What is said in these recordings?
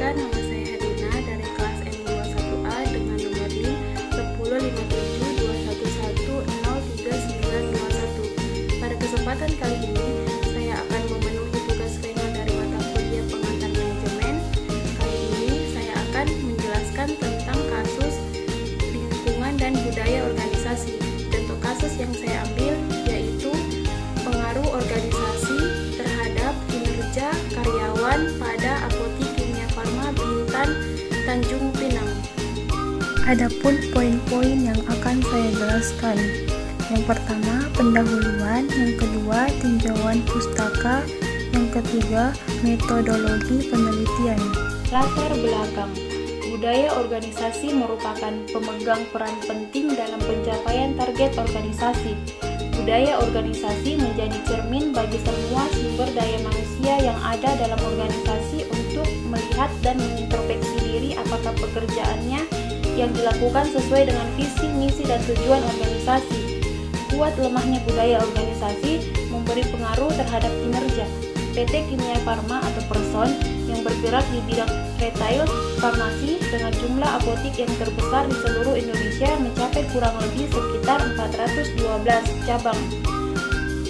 Perkenalkan, nama saya Hadina dari kelas M21A dengan nomor NIM 105721103921. Pada kesempatan kali ini, saya akan memenuhi tugas final dari mata kuliah pengantar manajemen. Kali ini, saya akan menjelaskan tentang kasus lingkungan dan budaya organisasi. Contoh kasus yang saya ambil yaitu pengaruh organisasi terhadap kinerja karyawan pada Apotik Kimia Farma Bintan, Tanjung Pinang. Adapun poin-poin yang akan saya jelaskan. Yang pertama, pendahuluan, yang kedua, tinjauan pustaka, yang ketiga, metodologi penelitian. Latar belakang. Budaya organisasi merupakan pemegang peran penting dalam pencapaian target organisasi. Budaya organisasi menjadi cermin bagi semua sumber daya manusia yang ada dalam organisasi untuk melihat dan mengintrospeksi diri apakah pekerjaannya yang dilakukan sesuai dengan visi, misi, dan tujuan organisasi. Kuat lemahnya budaya organisasi memberi pengaruh terhadap kinerja. PT Kimia Farma atau Person yang bergerak di bidang retail farmasi dengan jumlah apotik yang terbesar di seluruh Indonesia mencapai kurang lebih sekitar 412 cabang.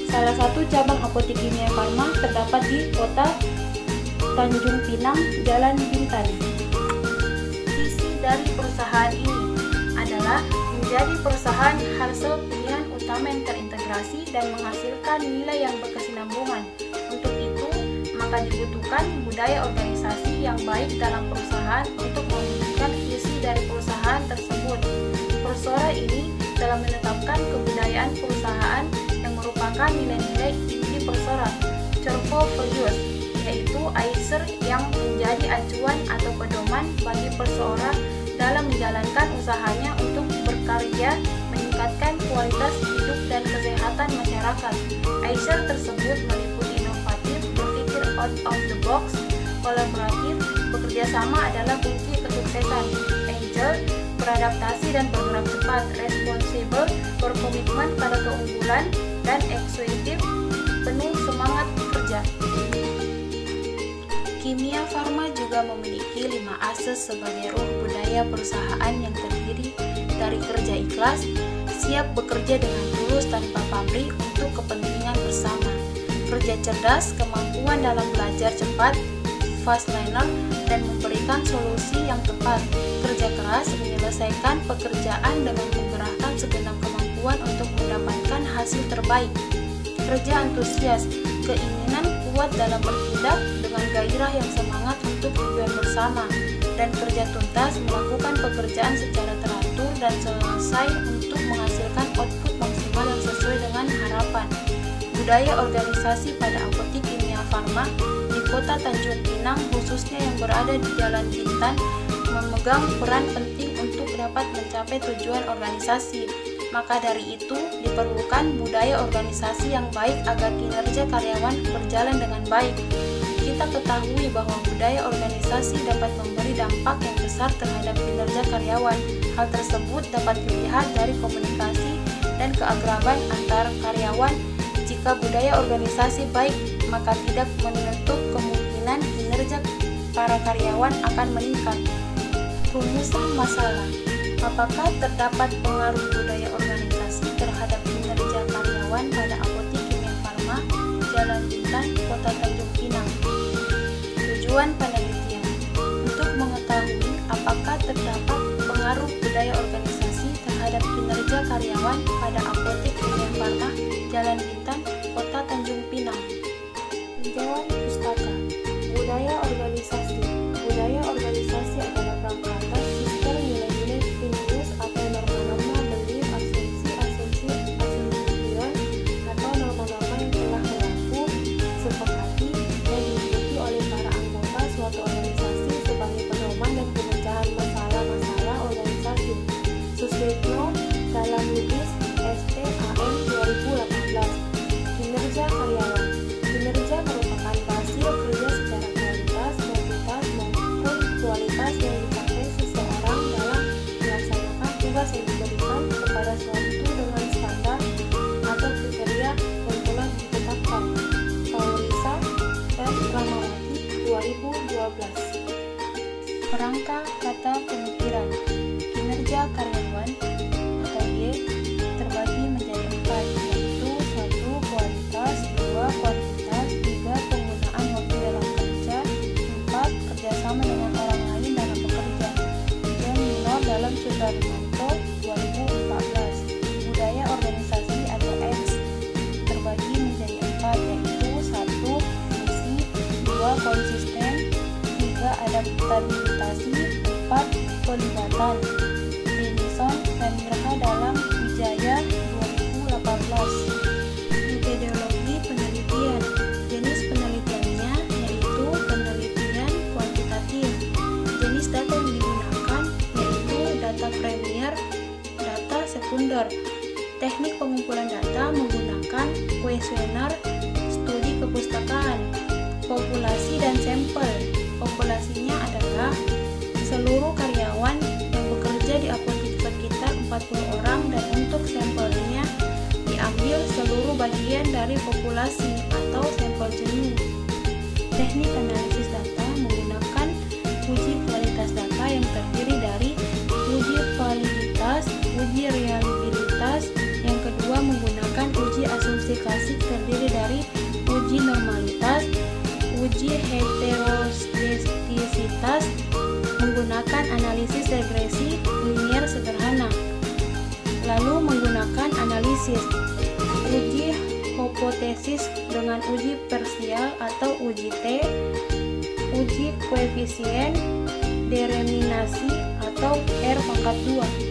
Salah satu cabang Apotik Kimia Farma terdapat di kota Tanjung Pinang, Jalan Bintan. Visi dari perusahaan ini adalah menjadi perusahaan hasil pilihan utama yang terintegrasi dan menghasilkan nilai yang berkesinambungan. Untuk itu, maka dibutuhkan budaya organisasi yang baik dalam perusahaan untuk mewujudkan visi dari perusahaan tersebut. Persora ini telah menetapkan kebudayaan perusahaan yang merupakan nilai-nilai inti Persora, core values, yaitu ISER yang menjadi acuan atau pedoman bagi Persora dalam menjalankan usahanya untuk berkarya meningkatkan kualitas hidup dan kesehatan masyarakat. ISER tersebut meliputi inovatif, berpikir out of the box, kolaboratif, bekerja sama adalah kunci kesuksesan, agile, beradaptasi dan bergerak cepat, responsible, berkomitmen pada keunggulan, dan executive, penuh semangat kerja. Kimia Farma juga memiliki 5 asas sebagai ruh budaya perusahaan yang terdiri dari kerja ikhlas, siap bekerja dengan tulus tanpa pamrih untuk kepentingan bersama, kerja cerdas, kemampuan dalam belajar cepat, fast learner, dan memberikan solusi yang tepat, kerja keras, menyelesaikan pekerjaan dengan menggerakkan segenap kemampuan untuk mendapatkan hasil terbaik, kerja antusias, keinginan kuat dalam bertindak dengan gairah yang semangat untuk tujuan bersama, dan kerja tuntas, melakukan pekerjaan secara teratur dan selesai untuk menghasilkan output maksimal yang sesuai dengan harapan. Budaya organisasi pada Apotik Kimia Farma di kota Tanjung Pinang, khususnya yang berada di Jalan Bintan, memegang peran penting untuk dapat mencapai tujuan organisasi. Maka dari itu, diperlukan budaya organisasi yang baik agar kinerja karyawan berjalan dengan baik. Kita ketahui bahwa budaya organisasi dapat memberi dampak yang besar terhadap kinerja karyawan. Hal tersebut dapat dilihat dari komunikasi dan keakraban antar karyawan. Jika budaya organisasi baik, maka tidak menutup kemungkinan kinerja para karyawan akan meningkat. Rumusan masalah. Apakah terdapat pengaruh budaya organisasi terhadap kinerja karyawan pada Apotik Kimia Farma, Jalan Bintan, Kota Tanjung Pinang? Tujuan penelitian untuk mengetahui apakah terdapat pengaruh budaya organisasi terhadap kinerja karyawan pada Apotik Kimia Farma, Jalan Bintan, Kota Tanjung Pinang. Tinjauan pustaka. Budaya organisasi. Budaya organisasi adalah rangka atas sistem nilai-nilai prinsip atau norma-norma, belief, asumsi tujuan atau norma-norma yang telah berlaku, sepakati, dan diikuti oleh para anggota suatu organisasi sebagai pedoman dan pemecahan masalah-masalah organisasi. Kerangka kata pemikiran. Kinerja karyawan atau Y terbagi menjadi 4, yaitu 1. Kualitas, 2. Kuantitas, 3. Penggunaan waktu dalam kerja, 4. Kerjasama dengan orang lain dalam bekerja. John Minor dalam Sudarmanto 2014. Budaya organisasi atau X terbagi menjadi 4, yaitu 1. Misi, 2. Konsisten, 3. Adaptabilitasi, 4. Pelibatan. Denison dan Graha dalam Wijaya 2018. Metodologi penelitian. Jenis penelitiannya yaitu penelitian kuantitatif. Jenis data yang digunakan yaitu data primer, data sekunder. Teknik pengumpulan data menggunakan kuesioner, studi kepustakaan. Populasi dan sampel. Populasinya adalah seluruh karyawan yang bekerja di apotek sekitar 40 orang, dan untuk sampelnya diambil seluruh bagian dari populasi atau sampel jenuh. Teknik analisis data menggunakan uji kualitas data yang terdiri dari uji validitas, uji reliabilitas. Yang kedua menggunakan uji asumsi klasik terdiri dari uji normalitas, uji heteroskedastisitas, menggunakan analisis regresi linier sederhana. Lalu menggunakan analisis uji hipotesis dengan uji parsial atau uji T, uji koefisien determinasi atau R pangkat 2.